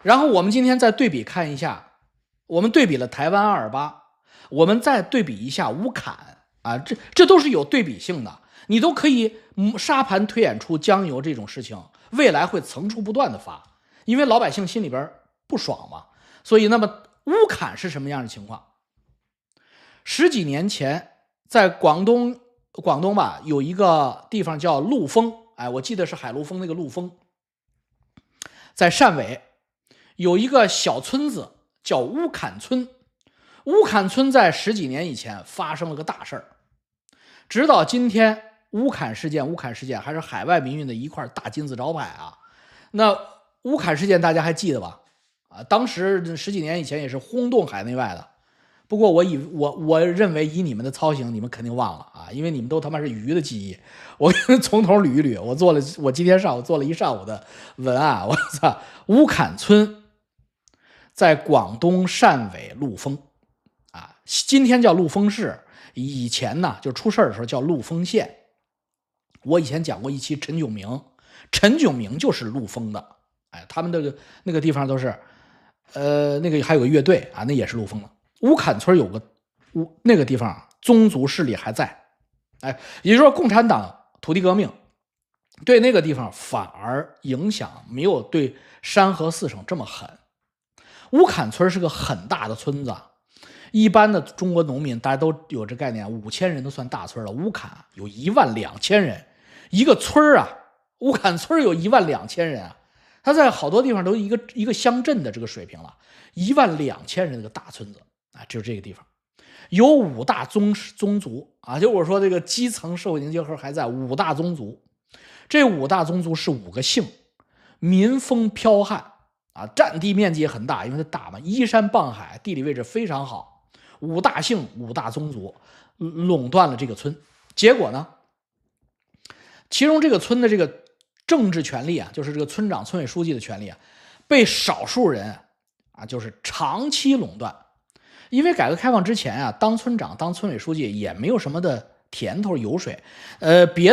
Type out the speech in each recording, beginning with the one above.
然后我们今天再对比看一下，我们对比了台湾228，我们再对比一下乌坎啊，这都是有对比性的，你都可以沙盘推演出江油这种事情未来会层出不穷的发，因为老百姓心里边不爽嘛。所以那么乌坎是什么样的情况？10几年前在广东吧，有一个地方叫陆丰，我记得是海陆丰那个陆丰，在汕尾有一个小村子叫乌坎村。乌坎村在10几年以前发生了个大事儿，直到今天乌坎事件还是海外民运的一块大金字招牌啊。那乌坎事件大家还记得吧？当时10几年以前也是轰动海内外的。不过我认为以你们的操行，你们肯定忘了啊，因为你们都他妈是鱼的记忆。我从头捋一捋，我今天上午做了一上午的文案。我操，乌坎村在广东汕尾陆丰啊，今天叫陆丰市，以前呢就出事的时候叫陆丰县。我以前讲过一期陈炯明就是陆丰的，他们那个地方都是，那个还有个乐队啊，那也是陆丰的。乌坎村有个那个地方宗族势力还在，也就是说共产党土地革命对那个地方反而影响没有对山河4省这么狠。乌坎村是个很大的村子，一般的中国农民大家都有这概念，5000人都算大村了，乌坎有12000人，一个村啊，乌坎村有12000人啊，它在好多地方都一个乡镇的这个水平了，12000人这个大村子啊，就是这个地方有5大宗族啊，就我说这个基层社会凝结核还在5大宗族，这5大宗族是5个姓，民风剽悍啊，占地面积也很大，因为它大嘛，依山傍海，地理位置非常好。5大姓5大宗族垄断了这个村，结果呢，其中这个村的这个政治权力啊，就是这个村长、村委书记的权力啊，被少数人啊，就是长期垄断。因为改革开放之前啊，当村长、当村委书记也没有什么的甜头油水，别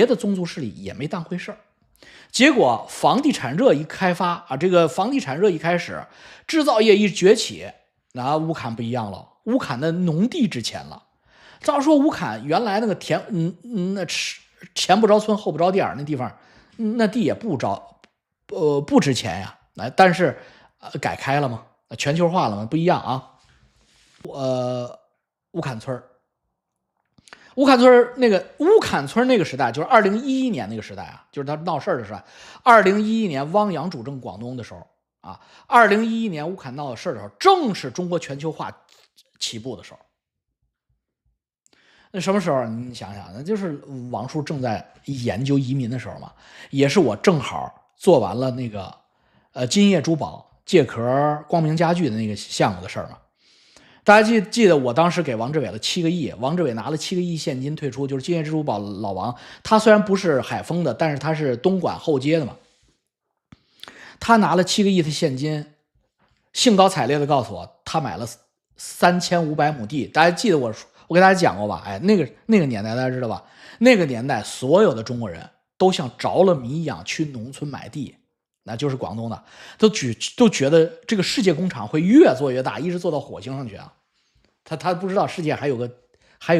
的宗族势力也没当回事儿。结果房地产热一开发啊，这个房地产热一开始，制造业一崛起，那乌坎不一样了，乌坎的农地值钱了。照说乌坎原来那个那前不着村后不着店那地方，那地也不值钱呀。但是改开了吗？全球化了吗？不一样啊。乌坎村那个时代，就是2011年那个时代啊，就是他闹事的时候。2011年汪洋主政广东的时候啊，2011年乌坎闹事的时候，正是中国全球化起步的时候。那什么时候？你想想，那就是王叔正在研究移民的时候嘛，也是我正好做完了那个金叶珠宝借壳光明家具的那个项目的事儿嘛。大家记得我当时给王志伟了7个亿，王志伟拿了7个亿现金退出，就是金叶珠宝老王，他虽然不是海丰的，但是他是东莞后街的嘛，他拿了7个亿的现金，兴高采烈的告诉我，他买了3500亩地。大家记得我给大家讲过吧？那个年代大家知道吧？那个年代所有的中国人都像着了迷一样去农村买地，那就是广东的，都觉得这个世界工厂会越做越大，一直做到火星上去啊。他不知道世界还有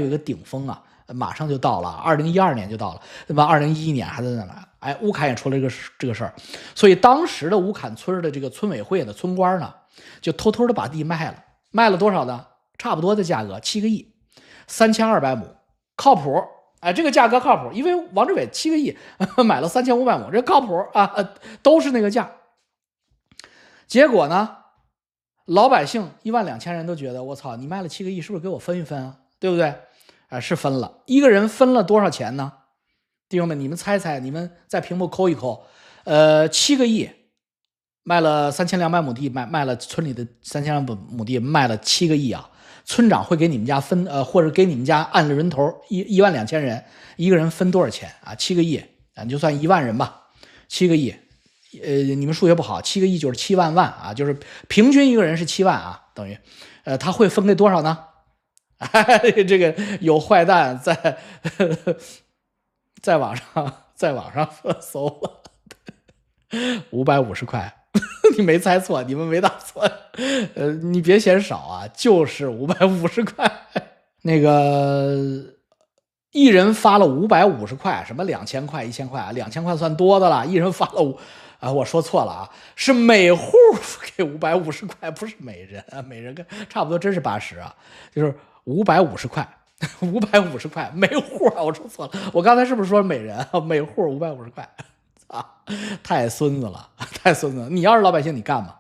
一个顶峰啊，马上就到了，2012年就到了，对吧？2011年还在那来，乌坎也出了这个事儿，所以当时的乌坎村的这个村委会的村官呢，就偷偷的把地卖了多少呢？差不多的价格，7个亿，3200亩，靠谱。这个价格靠谱，因为王志伟7个亿买了3500亩，这靠谱啊，都是那个价。结果呢？老百姓12000人都觉得我操，你卖了7个亿，是不是给我分一分啊？对不对？是分了，一个人分了多少钱呢？弟兄们，你们猜猜，你们在屏幕抠一抠，7个亿卖了3200亩地，卖了村里的3200亩地，卖了7个亿啊！村长会给你们家分或者给你们家按了人头12000人，一个人分多少钱啊？7个亿啊，你就算1万人吧，7个亿。你们数学不好，7个亿就是7万万啊，就是平均一个人是7万啊，等于，他会分给多少呢？这个有坏蛋在网上搜了550块，你没猜错，你们没答错。你别嫌少啊，就是550块。那个一人发了550块，什么2000块、1000块啊？2000块算多的了，一人发了我说错了啊，是每户给550块，不是每人啊，每人跟差不多，真是80啊，就是550块。550块每户啊，我说错了，我刚才是不是说每人啊？每户550块啊，太孙子了，太孙子了！你要是老百姓，你干吗？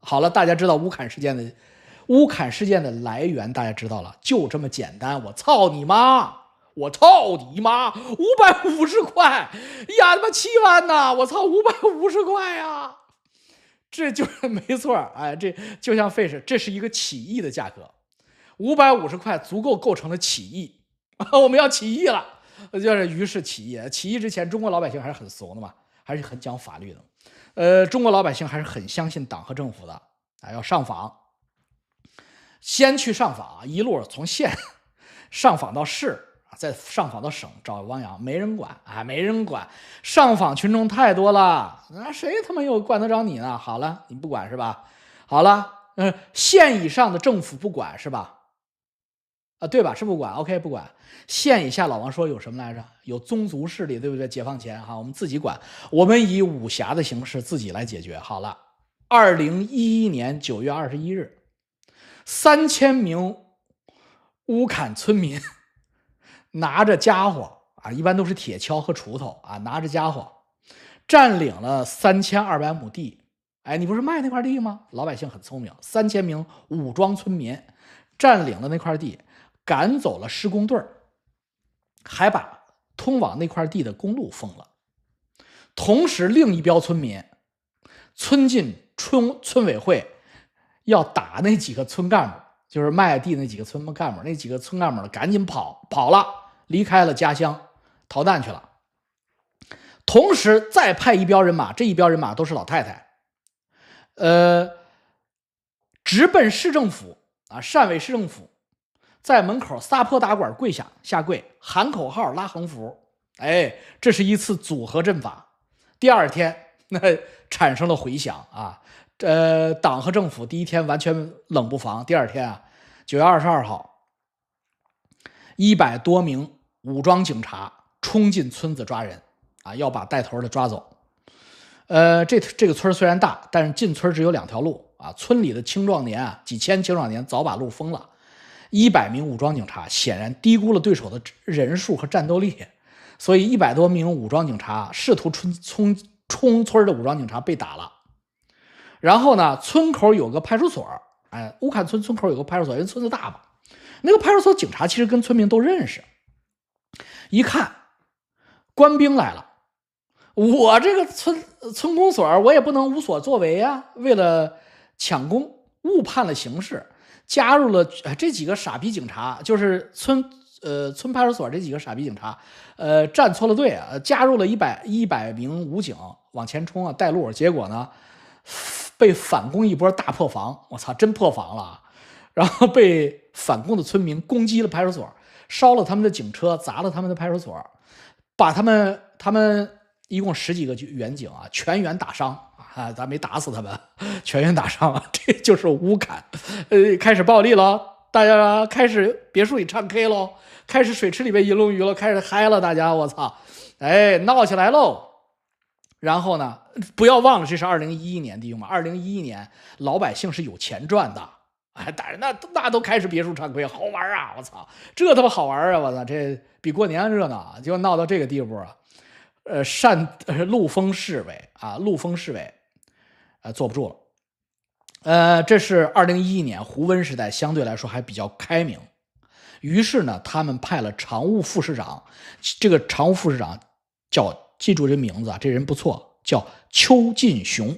好了，大家知道乌坎事件的来源，大家知道了，就这么简单。我操你妈！我操你妈！550块呀，他妈7万呐！我操，550块呀！这就是没错，哎，这就像费氏，这是一个起义的价格。550块足够构成了起义，我们要起义了，就是于是起义。起义之前，中国老百姓还是很怂的嘛，还是很讲法律的。中国老百姓还是很相信党和政府的啊，要上访，先去上访，一路从县上访到市，再上访到省，找汪洋，没人管啊，没人管。上访群众太多了，谁他妈又管得着你呢？好了，你不管是吧？好了，县以上的政府不管是吧？对吧？是不管 ，OK 不管。县以下，老王说有什么来着？有宗族势力，对不对？解放前哈，我们自己管，我们以武侠的形式自己来解决。好了，2011年9月21日，3000名乌坎村民拿着家伙啊，一般都是铁锹和锄头啊，拿着家伙占领了3200亩地。哎，你不是卖那块地吗？老百姓很聪明，3000名武装村民占领了那块地。赶走了施工队，还把通往那块地的公路封了。同时，另一标村民村进村委会要打那几个村干部，就是卖地那几个村干部，那几个村干部赶紧跑了，离开了家乡，逃难去了。同时，再派一标人马，这一标人马都是老太太，直奔市政府啊，汕尾市政府。在门口撒泼打滚，下跪，喊口号，拉横幅。哎，这是一次组合阵法。第二天，那产生了回响啊。党和政府第一天完全冷不防，第二天啊，9月22号，100多名武装警察冲进村子抓人啊，要把带头的抓走。这个村虽然大，但是进村只有2条路啊。村里的青壮年啊，几千青壮年早把路封了。100名武装警察显然低估了对手的人数和战斗力，所以100多名武装警察试图冲村的武装警察被打了。然后呢，村口有个派出所，哎，乌坎村口有个派出所，因为村子大嘛，那个派出所警察其实跟村民都认识。一看官兵来了，我这个村公所我也不能无所作为啊，为了抢功误判了形势。加入了这几个傻逼警察，就是村派出所这几个傻逼警察，站错了队啊，加入了100名武警往前冲啊，带路，结果呢，被反攻一波大破防，我操，真破防了！然后被反攻的村民攻击了派出所，烧了他们的警车，砸了他们的派出所，把他们一共10几个员警啊，全员打伤。啊，咱没打死他们，全员打伤了，这就是乌坎，开始暴力了，大家开始别墅里唱 K 喽，开始水池里边银龙鱼了，开始嗨了，大家，我操，哎，闹起来喽！然后呢，不要忘了，这是2011年，弟兄们，2011年老百姓是有钱赚的，哎，当然那都开始别墅唱 K，好玩啊，我操，这他妈好玩啊，我操，这比过年热闹，就闹到这个地步啊！陆丰市委。坐不住了，这是2011年胡温时代，相对来说还比较开明。于是呢，他们派了常务副市长，这个常务副市长记住这名字啊，这人不错，叫邱进雄。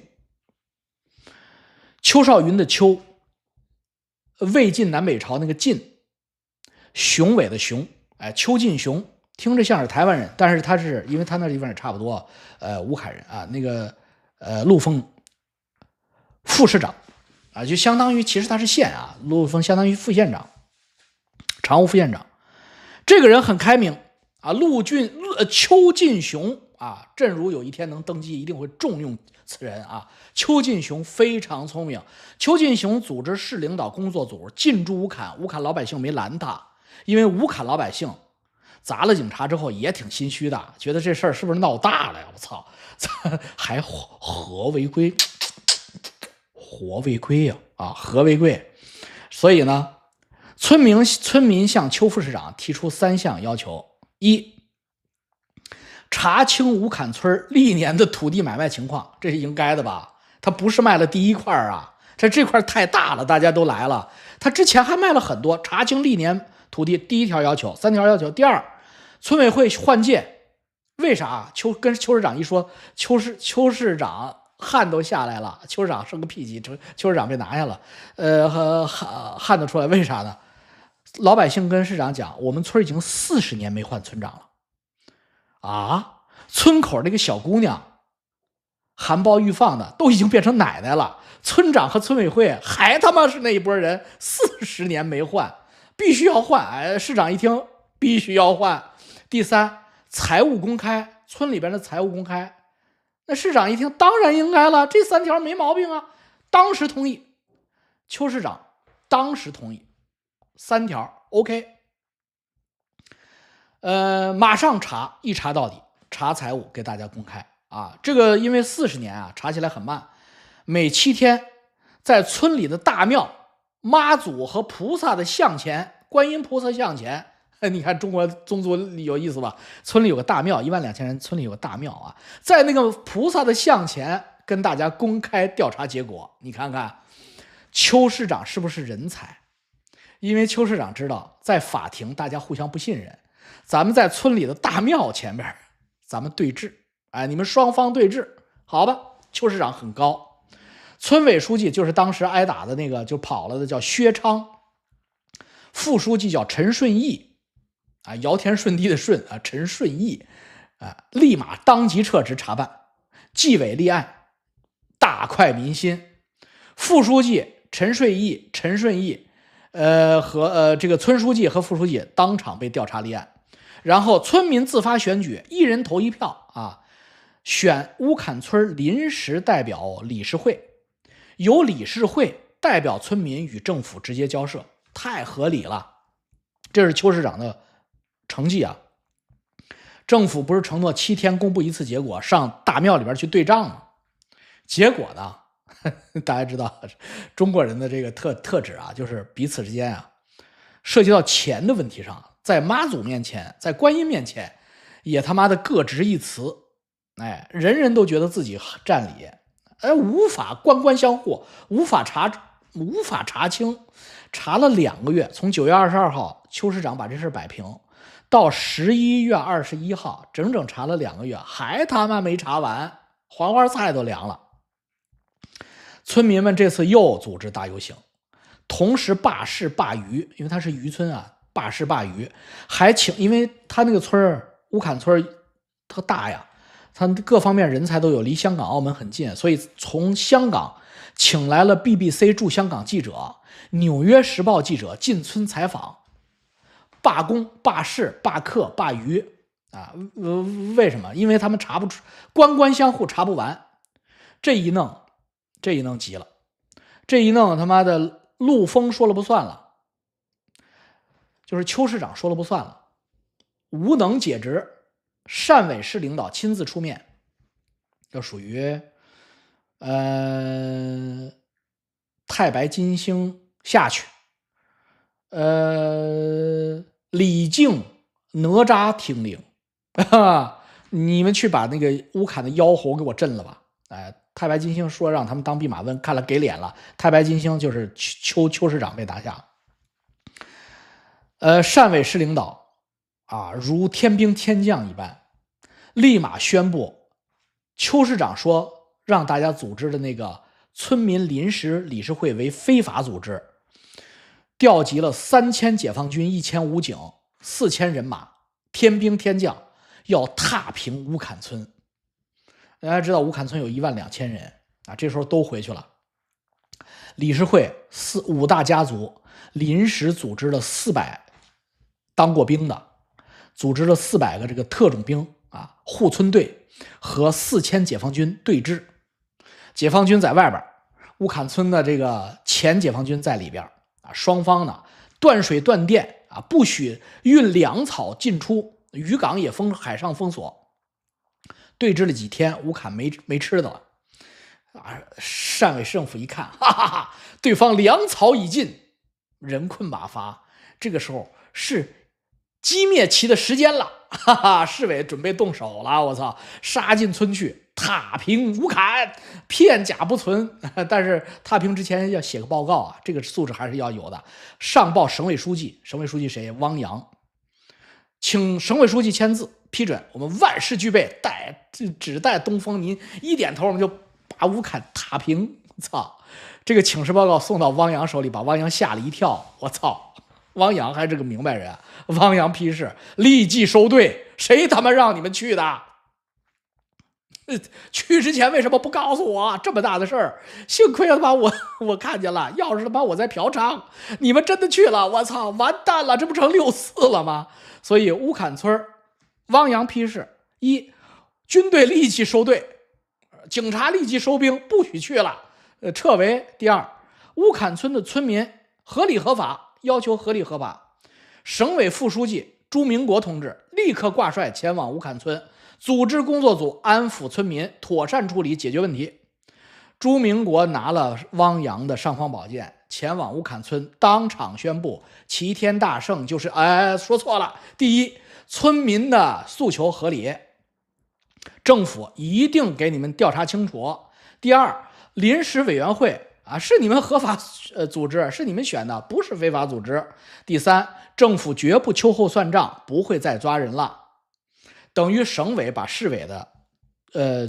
邱少云的邱，魏晋南北朝那个晋，雄伟的雄，哎，邱进雄，听着像是台湾人，但是他是因为他那地方也差不多，乌坎人啊，那个陆丰。副市长啊，就相当于其实他是县啊，陆丰相当于副县长，常务副县长。这个人很开明啊，邱进雄啊，朕如有一天能登基，一定会重用此人啊。邱进雄非常聪明，邱进雄组织市领导工作组进驻乌坎，乌坎老百姓没拦他，因为乌坎老百姓砸了警察之后也挺心虚的，觉得这事儿是不是闹大了呀？我操，还和为贵，和为贵呀啊，和为贵。所以呢，村民向邱副市长提出3项要求：一，查清乌坎村历年的土地买卖情况，这是应该的吧？他不是卖了第一块啊，这块太大了，大家都来了。他之前还卖了很多，查清历年土地，第1条要求，3条要求。第二，村委会换届，为啥？跟邱市长一说，邱市长汗都下来了，邱市长生个屁气，邱市长被拿下了，汗都出来，为啥呢？老百姓跟市长讲，我们村已经40年没换村长了。啊，村口那个小姑娘含苞欲放的都已经变成奶奶了，村长和村委会还他妈是那一拨人，40年没换，必须要换。哎，市长一听必须要换。第三，财务公开，村里边的财务公开，那市长一听当然应该了，这3条没毛病啊，当时同意。邱市长当时同意，3条 OK。马上查，一查到底，查财务给大家公开啊。这个因为40年啊，查起来很慢，每7天在村里的大庙、妈祖和菩萨的像前，观音菩萨像前，你看中国宗族有意思吧？村里有个大庙，12000人，村里有个大庙啊，在那个菩萨的像前跟大家公开调查结果。你看看邱市长是不是人才？因为邱市长知道，在法庭大家互相不信任。咱们在村里的大庙前面，咱们对峙，哎，你们双方对峙，好吧？邱市长很高，村委书记就是当时挨打的那个就跑了的叫薛昌，副书记叫陈顺义，啊，尧田顺地的顺啊，陈顺义，啊，立马当即撤职查办，纪委立案，大快民心。副书记陈顺义和这个村书记和副书记当场被调查立案。然后村民自发选举，1人投1票啊，选乌坎村临时代表理事会，由理事会代表村民与政府直接交涉，太合理了。这是邱市长的成绩啊！政府不是承诺7天公布一次结果，上大庙里边去对账吗？结果呢，大家知道中国人的这个特质啊，就是彼此之间啊，涉及到钱的问题上，在妈祖面前，在观音面前，也他妈的各执一词，哎，人人都觉得自己占理，无法官相护，无法查清，查了2个月，从9月22号邱市长把这事摆平，到11月21号，整整查了2个月，还他妈没查完，黄花菜都凉了。村民们这次又组织大游行，同时罢市罢渔，因为他是渔村啊。罢市罢渔，还因为他那个村乌坎村特大呀，他各方面人才都有，离香港、澳门很近，所以从香港请来了 BBC 驻香港记者、纽约时报记者进村采访，罢工、罢市、罢课、罢渔啊！为什么？因为他们查不出，官相护查不完，这一弄急了，这一弄他妈的陆丰说了不算了。就是邱市长说了不算了，无能解职，汕尾市领导亲自出面，这属于太白金星下去，李靖哪吒听令，你们去把那个乌坎的妖猴给我震了吧！哎，太白金星说让他们当弼马温，看了给脸了，太白金星就是邱市长被拿下。汕尾市领导啊，如天兵天将一般，立马宣布，邱市长说让大家组织的那个村民临时理事会为非法组织，调集了3000解放军、1000武警、4000人马，天兵天将，要踏平乌坎村。大家知道乌坎村有12000人啊，这时候都回去了。理事会5大家族临时组织了400当过兵的，组织了400个这个特种兵护村队和4000解放军对峙，解放军在外边，乌坎村的这个前解放军在里边双方呢断水断电不许运粮草进出，渔港也海上封锁。对峙了几天，乌坎没吃的了汕尾政府一看，哈哈哈，对方粮草已尽，人困马乏，这个时候是击灭其的时间了，哈哈，市委准备动手了，我操，杀进村去，踏平乌坎，片甲不存。但是踏平之前要写个报告这个素质还是要有的。上报省委书记，省委书记谁？汪洋，请省委书记签字批准，我们万事俱备，只待东风。您一点头，我们就把乌坎踏平。操，这个请示报告送到汪洋手里，把汪洋吓了一跳。我操，汪洋还是个明白人。汪洋批示，立即收队，谁他妈让你们去的？去之前为什么不告诉我？这么大的事儿，幸亏他妈我看见了，要是他妈我在嫖娼，你们真的去了，我操，完蛋了，这不成6-4了吗？所以乌坎村汪洋批示：一，军队立即收队，警察立即收兵，不许去了，撤围。第二，乌坎村的村民合理合法，要求合理合法。省委副书记朱明国同志立刻挂帅前往乌坎村，组织工作组安抚村民，妥善处理解决问题。朱明国拿了汪洋的尚方宝剑，前往乌坎村，当场宣布齐天大圣就是说错了。第一，村民的诉求合理，政府一定给你们调查清楚。第二，临时委员会是你们合法组织，是你们选的，不是非法组织。第三，政府绝不秋后算账，不会再抓人了。等于省委把市委的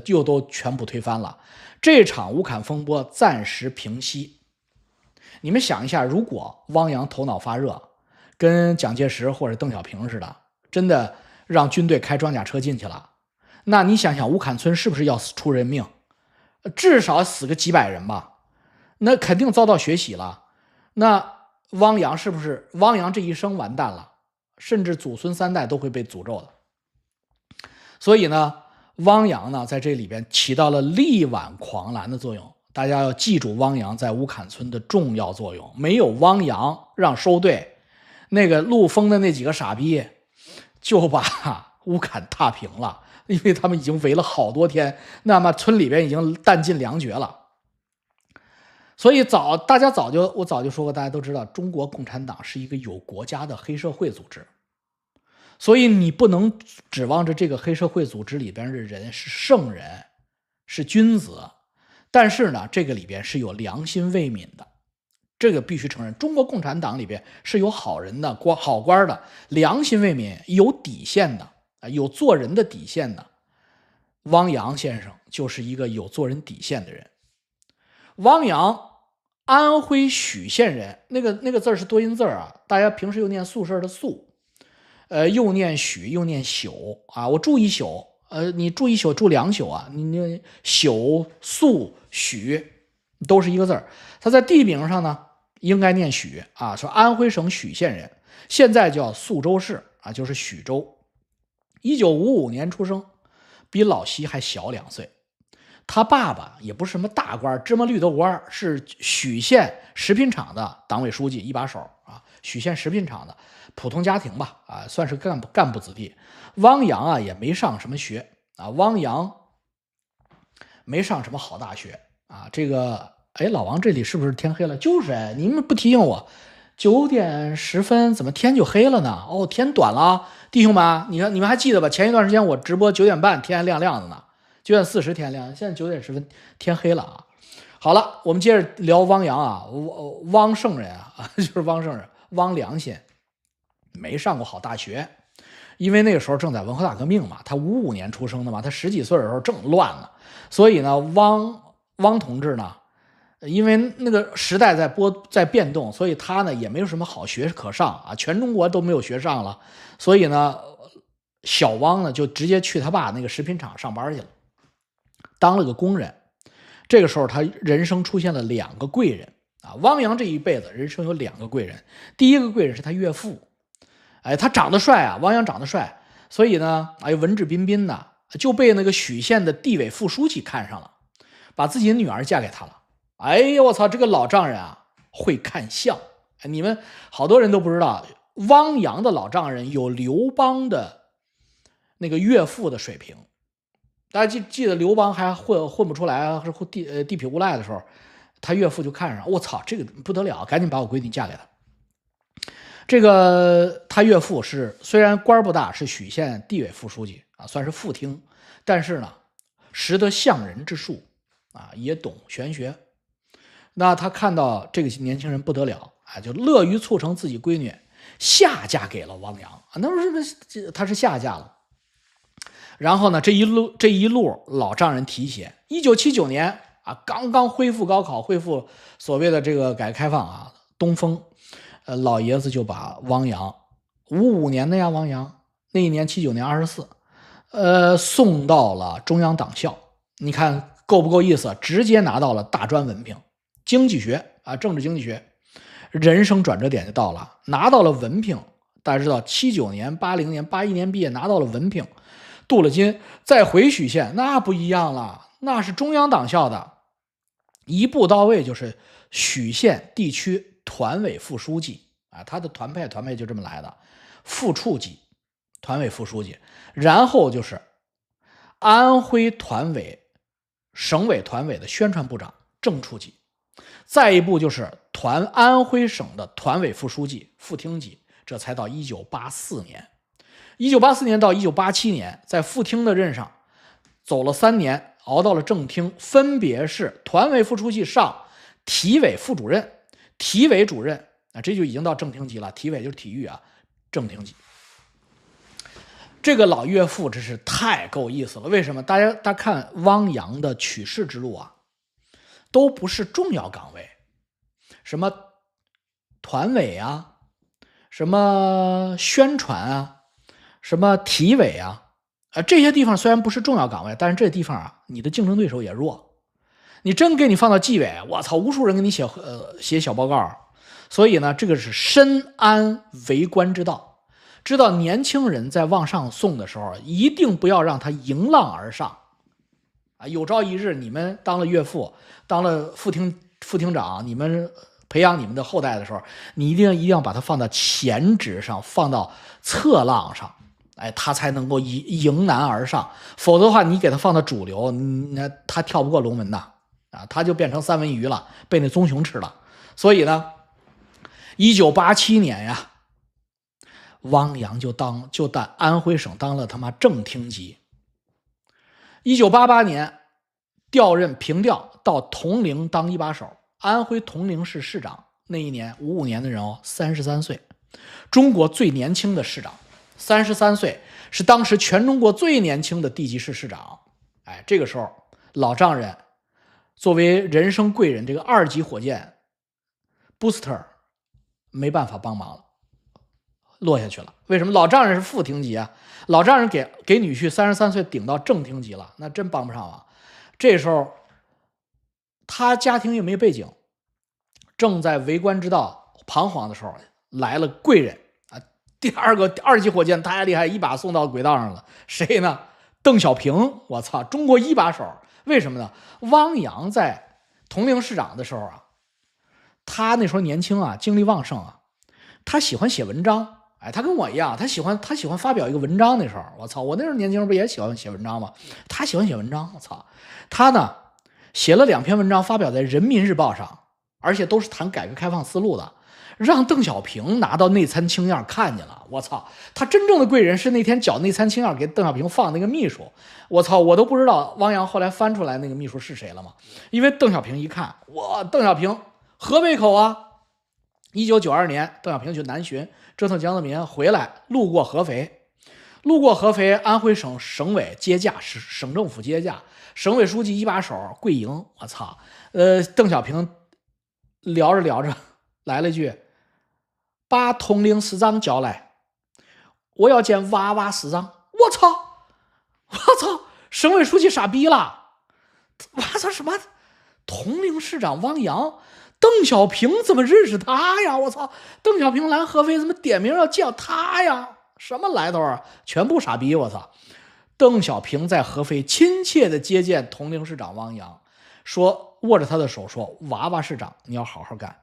又都全部推翻了。这场乌坎风波暂时平息。你们想一下，如果汪洋头脑发热，跟蒋介石或者邓小平似的，真的让军队开装甲车进去了，那你想想乌坎村是不是要出人命？至少死个几百人吧，那肯定遭到血洗了。那汪洋是不是汪洋这一生完蛋了？甚至祖孙3代都会被诅咒的。所以呢，汪洋呢在这里边起到了力挽狂澜的作用。大家要记住汪洋在乌坎村的重要作用。没有汪洋让收队，那个陆丰的那几个傻逼就把乌坎踏平了，因为他们已经围了好多天，那么村里边已经弹尽粮绝了。所以我早就说过，大家都知道中国共产党是一个有国家的黑社会组织，所以你不能指望着这个黑社会组织里边的人是圣人，是君子，但是呢，这个里边是有良心未泯的，这个必须承认。中国共产党里边是有好人的、好官的，良心未泯，有底线的，有做人的底线的。汪洋先生就是一个有做人底线的人。汪洋，安徽许县人，那个字是多音字大家平时又念宿舍的宿，又念许又念宿我注一宿，你注一宿注2宿你宿宿许都是一个字他在地名上呢应该念许说安徽省许县人，现在叫宿州市就是许州。1955年出生，比老西还小2岁。他爸爸也不是什么大官，芝麻绿豆官，是许县食品厂的党委书记一把手许县食品厂的普通家庭吧算是干部子弟。汪洋也没上什么学汪洋没上什么好大学这个老王这里是不是天黑了？就是你们不提醒我，9点10分怎么天就黑了呢？天短了，弟兄们，你们还记得吧？前一段时间我直播9点半天还亮亮的呢，9点40天亮，现在9点10分天黑了好了，我们接着聊汪洋汪圣人就是汪圣人，汪良先没上过好大学，因为那个时候正在文化大革命嘛，他55年出生的嘛，他10几岁的时候正乱呢，所以呢，汪同志呢，因为那个时代在变动，所以他呢也没有什么好学可上全中国都没有学上了，所以呢，小汪呢就直接去他爸那个食品厂上班去了，当了个工人。这个时候他人生出现了2个贵人汪洋这一辈子人生有2个贵人。第一个贵人是他岳父，他长得帅汪洋长得帅，所以呢，文质彬彬的，就被那个许县的地委副书记看上了，把自己的女儿嫁给他了。哎呀，我操，这个老丈人啊，会看相。你们好多人都不知道，汪洋的老丈人有刘邦的那个岳父的水平。大家记得刘邦还混不出来，是地痞无赖的时候，他岳父就看上，我操，这个不得了，赶紧把我闺女嫁给他。这个他岳父是虽然官不大，是许县地委副书记啊，算是副厅，但是呢，识得相人之术啊，也懂玄学。那他看到这个年轻人不得了啊，就乐于促成自己闺女下嫁给了汪洋啊，那是他是下嫁了。然后呢，这一路老丈人提携。1979年啊，刚刚恢复高考，恢复所谓的这个改革开放啊，东风，老爷子就把汪洋55年的呀，汪洋那一年79年24，送到了中央党校。你看够不够意思？直接拿到了大专文凭，经济学啊，政治经济学，人生转折点就到了，拿到了文凭。大家知道，79年、80年、81年毕业，拿到了文凭。镀了金，再回许县，那不一样了，那是中央党校的，一步到位就是许县地区团委副书记啊，他的团派就这么来的，副处级团委副书记，然后就是安徽团委、省委团委的宣传部长正处级，再一步就是安徽省的团委副书记、副厅级，这才到1984年。1984年到1987年，在副厅的任上走了3年，熬到了正厅，分别是团委副书记上体委副主任、体委主任啊，这就已经到正厅级了。体委就是体育啊，正厅级。这个老岳父真是太够意思了。为什么？大家看汪洋的取士之路啊，都不是重要岗位，什么团委啊，什么宣传啊。什么体委啊，这些地方虽然不是重要岗位，但是这地方啊，你的竞争对手也弱。你真给你放到纪委，我操，无数人给你写小报告。所以呢，这个是深谙为官之道，知道年轻人在往上送的时候，一定不要让他迎浪而上啊。有朝一日你们当了岳父，当了副厅长，你们培养你们的后代的时候，你一定要把他放到前职上，放到侧浪上。他才能够迎难而上，否则的话，你给他放到主流，那他跳不过龙门呐，啊，他就变成三文鱼了，被那棕熊吃了。所以呢，1987年呀，汪洋就在安徽省当了他妈正厅级。1988年平调到铜陵当一把手，安徽铜陵市市长。那一年55年的人哦，33岁，中国最年轻的市长。33岁是当时全中国最年轻的地级市市长。这个时候老丈人作为人生贵人，这个2级火箭 Booster 没办法帮忙了，落下去了。为什么？老丈人是副厅级啊，老丈人给女婿33岁顶到正厅级了，那真帮不上忙。这时候他家庭又没背景，正在为官之道彷徨的时候，来了贵人。第二个2级火箭太厉害，一把送到轨道上了。谁呢？邓小平。我操，中国一把手。为什么呢？汪洋在铜陵市长的时候啊，他那时候年轻啊，精力旺盛啊，他喜欢写文章。他跟我一样，他喜欢发表一个文章。那时候我操，我那时候年轻人不也喜欢写文章吗？他喜欢写文章。我操，他呢写了2篇文章发表在人民日报上，而且都是谈改革开放思路的。让邓小平拿到内参清样看见了，我操！他真正的贵人是那天缴内参清样给邓小平放那个秘书，我操！我都不知道汪洋后来翻出来那个秘书是谁了嘛？因为邓小平一看，哇，邓小平河北口啊！1992年，邓小平去南巡，折腾江泽民回来，路过合肥，安徽省委接驾，省政府接驾，省委书记一把手跪迎，我操！邓小平聊着来了一句。把铜陵市长叫来，我要见娃娃市长。我操！省委书记傻逼了！我操什么？铜陵市长汪洋，邓小平怎么认识他呀？我操！邓小平来合肥怎么点名要叫他呀？什么来头啊？全部傻逼！我操！邓小平在合肥亲切地接见铜陵市长汪洋，说握着他的手说：“娃娃市长，你要好好干。”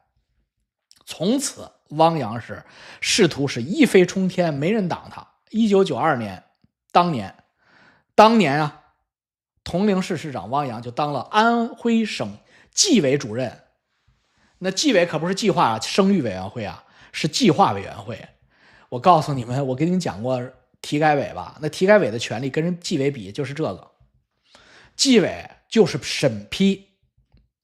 从此，汪洋是仕途是一飞冲天，没人挡他。1992年，当年啊，铜陵市市长汪洋就当了安徽省纪委主任。那纪委可不是计划生育委员会啊，是计划委员会。我告诉你们，我给你们讲过体改委吧？那体改委的权力跟人纪委比就是这个，纪委就是审批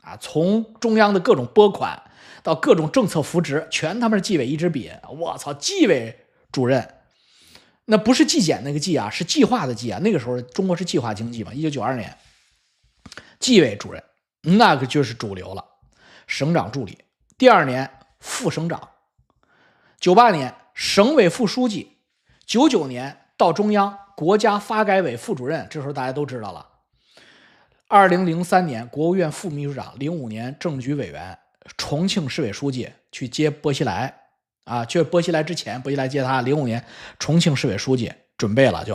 啊，从中央的各种拨款到各种政策扶植，全他妈是纪委一支笔。我操，纪委主任，那不是纪检那个纪啊，是计划的计啊。那个时候中国是计划经济嘛，1992年，纪委主任那个就是主流了。省长助理，第2年副省长，98年省委副书记，99年到中央国家发改委副主任，这时候大家都知道了。2003年国务院副秘书长，05年政局委员，重庆市委书记，去接薄熙来啊，去薄熙来之前，薄熙来接他。05年重庆市委书记准备了，就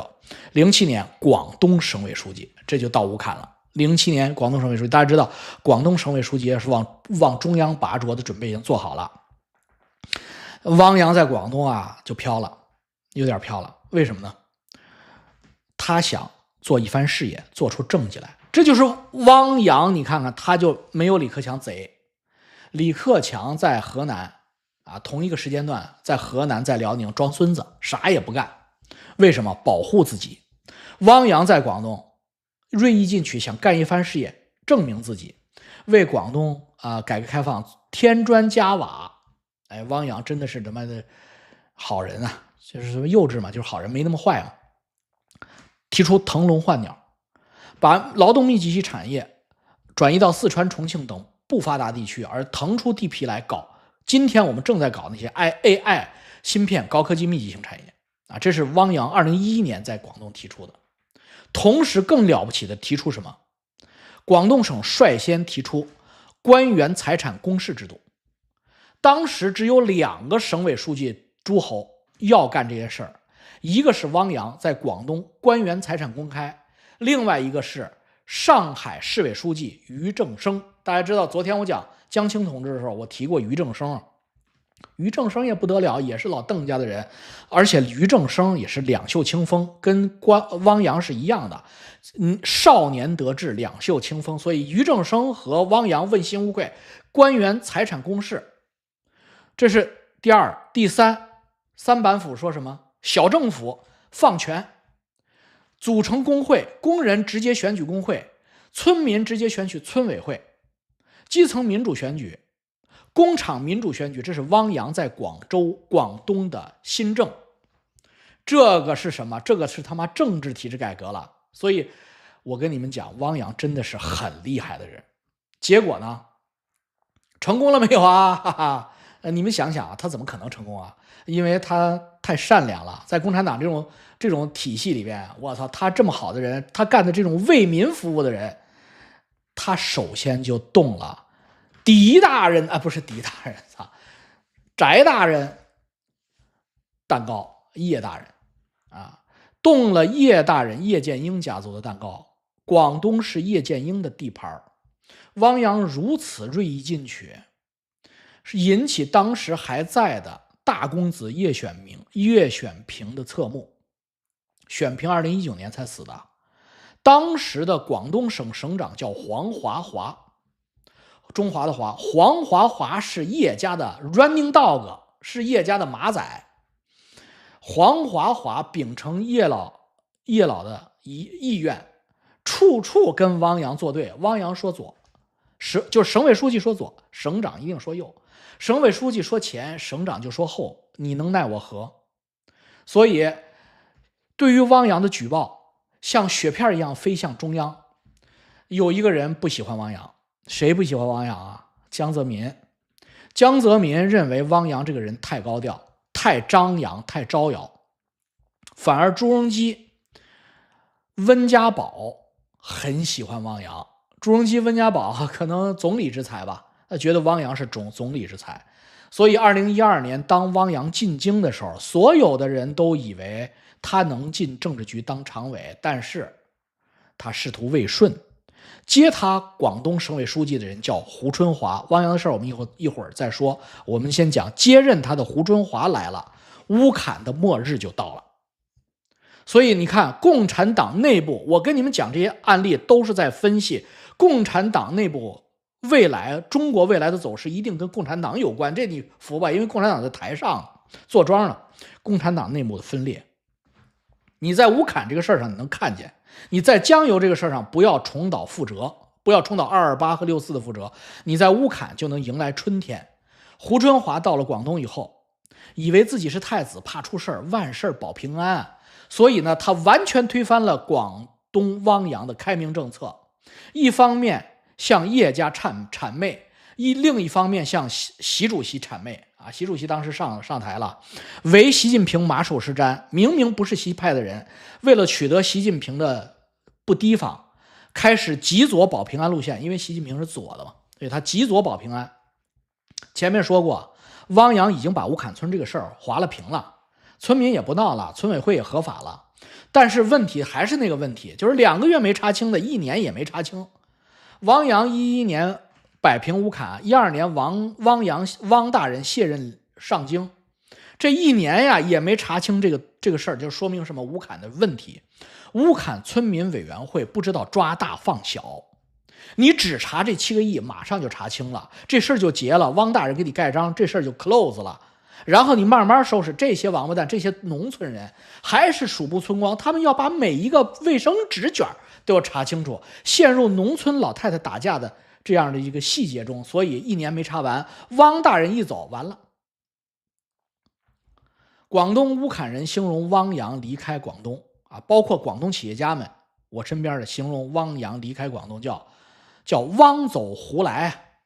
07年广东省委书记，这就到武坎了。07年广东省委书记，大家知道广东省委书记也是往中央拔擢的准备已经做好了。汪洋在广东啊就飘了，有点飘了。为什么呢？他想做一番事业，做出政绩来。这就是汪洋，你看看他就没有李克强贼。李克强在河南啊，同一个时间段在河南在辽宁装孙子，啥也不干。为什么？保护自己。汪洋在广东锐意进取，想干一番事业，证明自己，为广东改革开放添砖加瓦。哎，汪洋真的是他妈的好人啊，就是什么幼稚嘛，就是好人，没那么坏嘛。提出腾笼换鸟，把劳动密集型产业转移到四川、重庆等不发达地区，而腾出地皮来搞今天我们正在搞那些 AI 芯片、高科技密集型产业啊，这是汪洋2011年在广东提出的。同时更了不起的提出什么？广东省率先提出官员财产公示制度。当时只有2个省委书记诸侯要干这些事儿，一个是汪洋在广东官员财产公开，另外一个是上海市委书记俞正声。大家知道昨天我讲江青同志的时候，我提过俞正声。俞正声也不得了，也是老邓家的人，而且俞正声也是两袖清风，跟汪洋是一样的。少年得志，两袖清风，所以俞正声和汪洋问心无愧。官员财产公示，这是第2。第3，三板斧说什么？小政府放权，组成工会，工人直接选举工会，村民直接选举村委会，基层民主选举，工厂民主选举。这是汪洋在广东的新政。这个是什么？这个是他妈政治体制改革了。所以我跟你们讲，汪洋真的是很厉害的人。结果呢，成功了没有啊？哈哈，你们想想啊，他怎么可能成功啊？因为他太善良了。在共产党这种体系里边，我操，他这么好的人，他干的这种为民服务的人，他首先就动了狄大人不是狄大人，翟大人蛋糕，叶大人啊，动了叶大人叶剑英家族的蛋糕。广东是叶剑英的地盘。汪洋如此锐意进取，是引起当时还在的大公子叶选平的侧目。选平2019年才死的。当时的广东省省长叫黄华华，中华的华，黄华华是叶家的 running dog， 是叶家的马仔。黄华华秉承叶老的意愿，处处跟汪洋作对。汪洋说左，就是省委书记说左，省长一定说右；省委书记说前，省长就说后。你能奈我何？所以对于汪洋的举报，像雪片一样飞向中央。有一个人不喜欢汪洋，谁不喜欢汪洋啊？江泽民。江泽民认为汪洋这个人太高调，太张扬，太招摇。反而朱镕基、温家宝很喜欢汪洋。朱镕基、温家宝可能总理之才吧，他觉得汪洋是总理之才，所以2012年当汪洋进京的时候，所有的人都以为他能进政治局当常委，但是他仕途未顺。接他广东省委书记的人叫胡春华，汪洋的事我们一会儿再说。我们先讲接任他的胡春华来了，乌坎的末日就到了。所以你看，共产党内部，我跟你们讲这些案例都是在分析共产党内部未来，中国未来的走势一定跟共产党有关，这你服吧？因为共产党在台上坐庄了。共产党内部的分裂，你在乌坎这个事儿上你能看见，你在江油这个事儿上不要重蹈覆辙，不要重蹈228和64的覆辙，你在乌坎就能迎来春天。胡春华到了广东以后，以为自己是太子，怕出事儿，万事保平安，所以呢，他完全推翻了广东汪洋的开明政策，一方面向叶家谄媚，另一方面向习主席谄媚啊！习主席当时上台了，唯习近平马首是瞻，明明不是习派的人，为了取得习近平的不提防，开始极左保平安路线，因为习近平是左的嘛，所以他极左保平安。前面说过，汪洋已经把乌坎村这个事儿划了平了，村民也不闹了，村委会也合法了，但是问题还是那个问题，就是2个月没查清的，1年也没查清。汪洋11年摆平乌坎，12年汪大人卸任上京，这1年呀也没查清这个事儿，就说明什么？乌坎的问题。乌坎村民委员会不知道抓大放小，你只查这7个亿，马上就查清了，这事儿就结了，汪大人给你盖章，这事儿就 close 了。然后你慢慢收拾这些王八蛋，这些农村人还是鼠目寸光，他们要把每一个卫生纸卷都要查清楚，陷入农村老太太打架的这样的一个细节中，所以1年没查完，汪大人一走完了。广东乌坎人形容汪洋离开广东啊，包括广东企业家们，我身边的形容汪洋离开广东叫汪走胡来，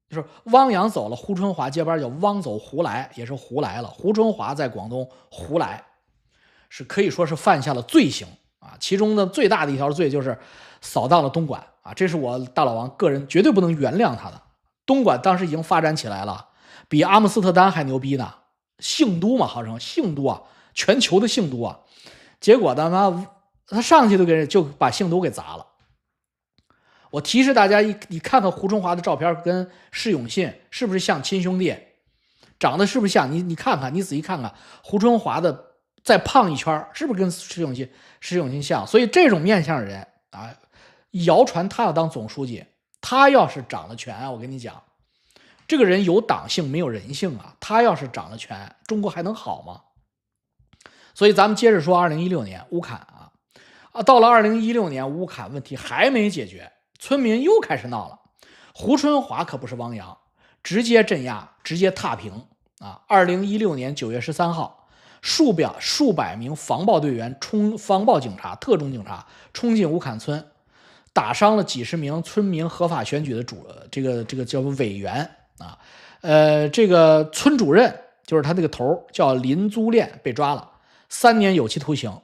就是汪洋走了，胡春华接班叫汪走胡来，也是胡来了。胡春华在广东胡来，是可以说是犯下了罪行啊，其中的最大的一条罪就是扫荡了东莞啊，这是我大老王个人绝对不能原谅他的。东莞当时已经发展起来了，比阿姆斯特丹还牛逼呢，姓都嘛，号称姓都啊，全球的姓都啊。结果他上去就把姓都给砸了。我提示大家，你看看胡春华的照片跟施永信是不是像亲兄弟？长得是不是像？你看看，你仔细看看胡春华的再胖一圈，是不是跟施永信像？所以这种面相的人啊，谣传他要当总书记，他要是掌了权，我跟你讲，这个人有党性没有人性啊！他要是掌了权，中国还能好吗？所以咱们接着说2016年乌坎啊，到了2016年乌坎问题还没解决，村民又开始闹了。胡春华可不是汪洋，直接镇压，直接踏平啊！2016年9月13号，数百名防暴队员防暴警察、特种警察冲进乌坎村，打伤了几十名村民合法选举的这个叫委员啊。这个村主任就是他那个头叫林租练被抓了，3年有期徒刑。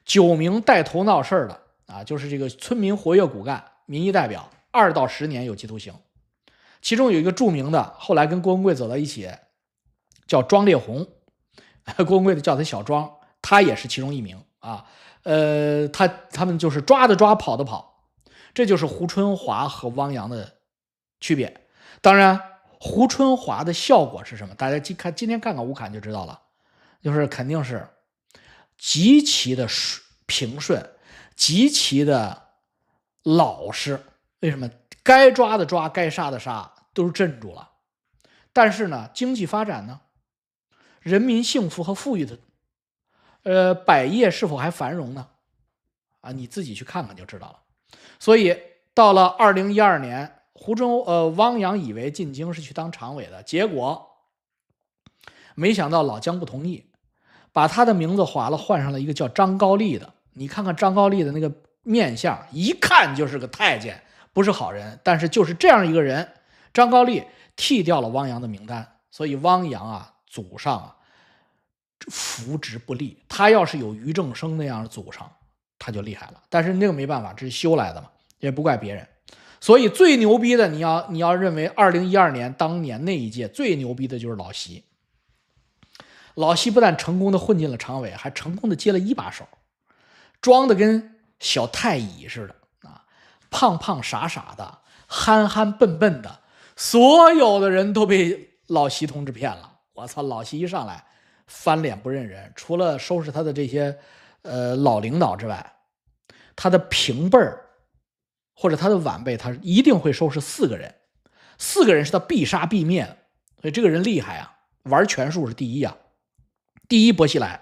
9名带头闹事的啊，就是这个村民活跃骨干、民意代表，2到10年有期徒刑。其中有一个著名的，后来跟郭文贵走到一起，叫庄烈红，郭文贵叫他小庄，他也是其中一名啊。他们就是抓的抓，跑的跑，这就是胡春华和汪洋的区别。当然，胡春华的效果是什么？大家今天看看乌坎就知道了，就是肯定是极其的平顺，极其的老实。为什么？该抓的抓，该杀的杀，都是镇住了。但是呢，经济发展呢，人民幸福和富裕的，百业是否还繁荣呢？啊，你自己去看看就知道了。所以到了2012年，汪洋以为进京是去当常委的，结果没想到老姜不同意，把他的名字换上了一个叫张高丽的。你看看张高丽的那个面相，一看就是个太监，不是好人。但是就是这样一个人，张高丽替掉了汪洋的名单，所以汪洋啊，祖上啊扶植不利。他要是有俞正声那样的祖上，他就厉害了。但是那个没办法，这是修来的嘛，也不怪别人。所以最牛逼的，你要认为2012年当年那一届最牛逼的就是老习。老习不但成功的混进了常委，还成功的接了一把手，装的跟小太乙似的啊，胖胖傻傻的，憨憨笨笨的，所有的人都被老习同志骗了。我操，老习一上来翻脸不认人，除了收拾他的这些老领导之外，他的平辈儿或者他的晚辈，他一定会收拾4个人，4个人是他必杀必灭的。所以这个人厉害啊，玩权术是第一啊。第一薄熙来，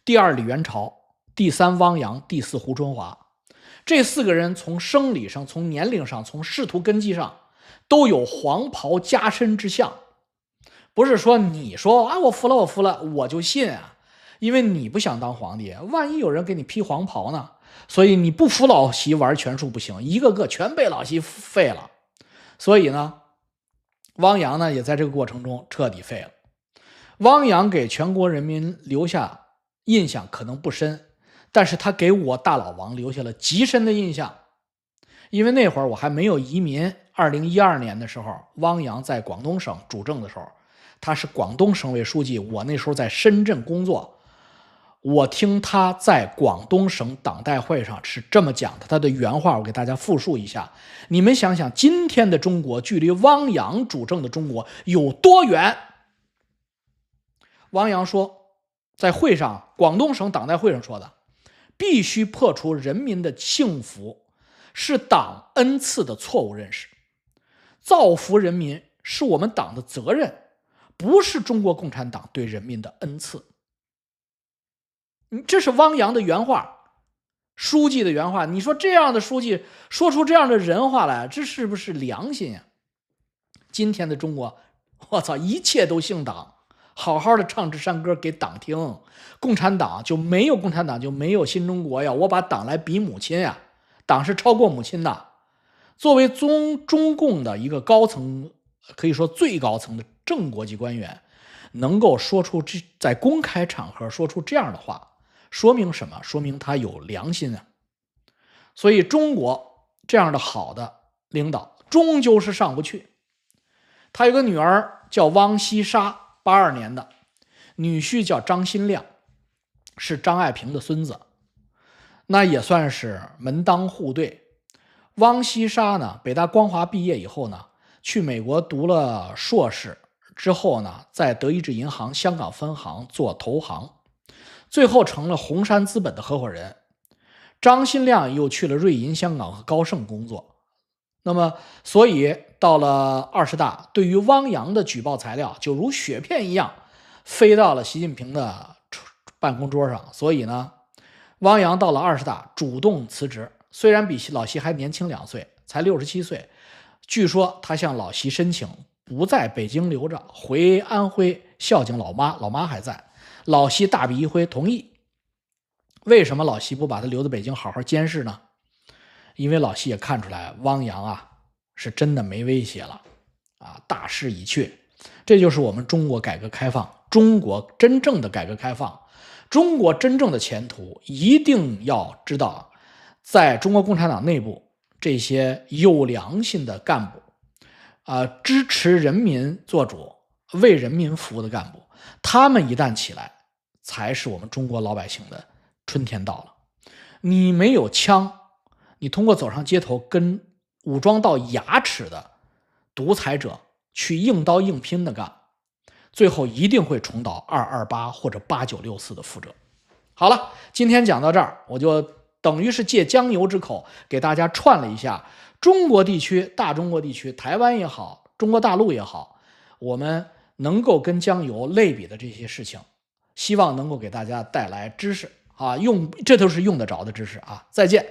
第二李元朝，第三汪洋，第四胡春华。这4个人从生理上、从年龄上、从仕途根基上都有黄袍加身之相。不是说你说啊我服了我服了我就信啊，因为你不想当皇帝，万一有人给你披黄袍呢？所以你不服老习玩权术不行，一个个全被老习废了。所以呢，汪洋呢也在这个过程中彻底废了。汪洋给全国人民留下印象可能不深，但是他给我大老王留下了极深的印象。因为那会儿我还没有移民，2012年的时候，汪洋在广东省主政的时候，他是广东省委书记，我那时候在深圳工作，我听他在广东省党代会上是这么讲的，他的原话我给大家复述一下。你们想想，今天的中国距离汪洋主政的中国有多远？汪洋说，在会上，广东省党代会上说的，必须破除人民的幸福是党恩赐的错误认识，造福人民是我们党的责任，不是中国共产党对人民的恩赐。这是汪洋的原话，书记的原话。你说这样的书记说出这样的人话来，这是不是良心呀？今天的中国，我操，一切都姓党，好好的唱支山歌给党听，共产党就没有新中国呀，我把党来比母亲呀，党是超过母亲的。作为中共的一个高层，可以说最高层的正国级官员，能够说出在公开场合说出这样的话，说明什么？说明他有良心啊。所以中国这样的好的领导终究是上不去。他有个女儿叫汪希沙，82年的，女婿叫张新亮，是张爱萍的孙子，那也算是门当户对。汪希沙呢，北大光华毕业以后呢，去美国读了硕士，之后呢，在德意志银行香港分行做投行，最后成了红杉资本的合伙人。张新亮又去了瑞银香港和高盛工作。那么，所以到了20大，对于汪洋的举报材料就如雪片一样飞到了习近平的办公桌上。所以呢，汪洋到了20大主动辞职，虽然比老习还年轻2岁，才67岁。据说他向老习申请不在北京留着，回安徽孝敬老妈，老妈还在。老习大笔一挥同意。为什么老习不把他留在北京好好监视呢？因为老习也看出来汪洋啊是真的没威胁了啊，大势已去。这就是我们中国改革开放，中国真正的改革开放，中国真正的前途，一定要知道，在中国共产党内部这些有良心的干部支持人民做主，为人民服务的干部，他们一旦起来，才是我们中国老百姓的春天到了。你没有枪，你通过走上街头跟武装到牙齿的独裁者去硬刀硬拼的干，最后一定会重蹈228或者8964的覆辙。好了，今天讲到这儿，我就等于是借江牛之口给大家串了一下中国地区、大中国地区，台湾也好，中国大陆也好，我们能够跟江油类比的这些事情，希望能够给大家带来知识啊，这都是用得着的知识啊。再见。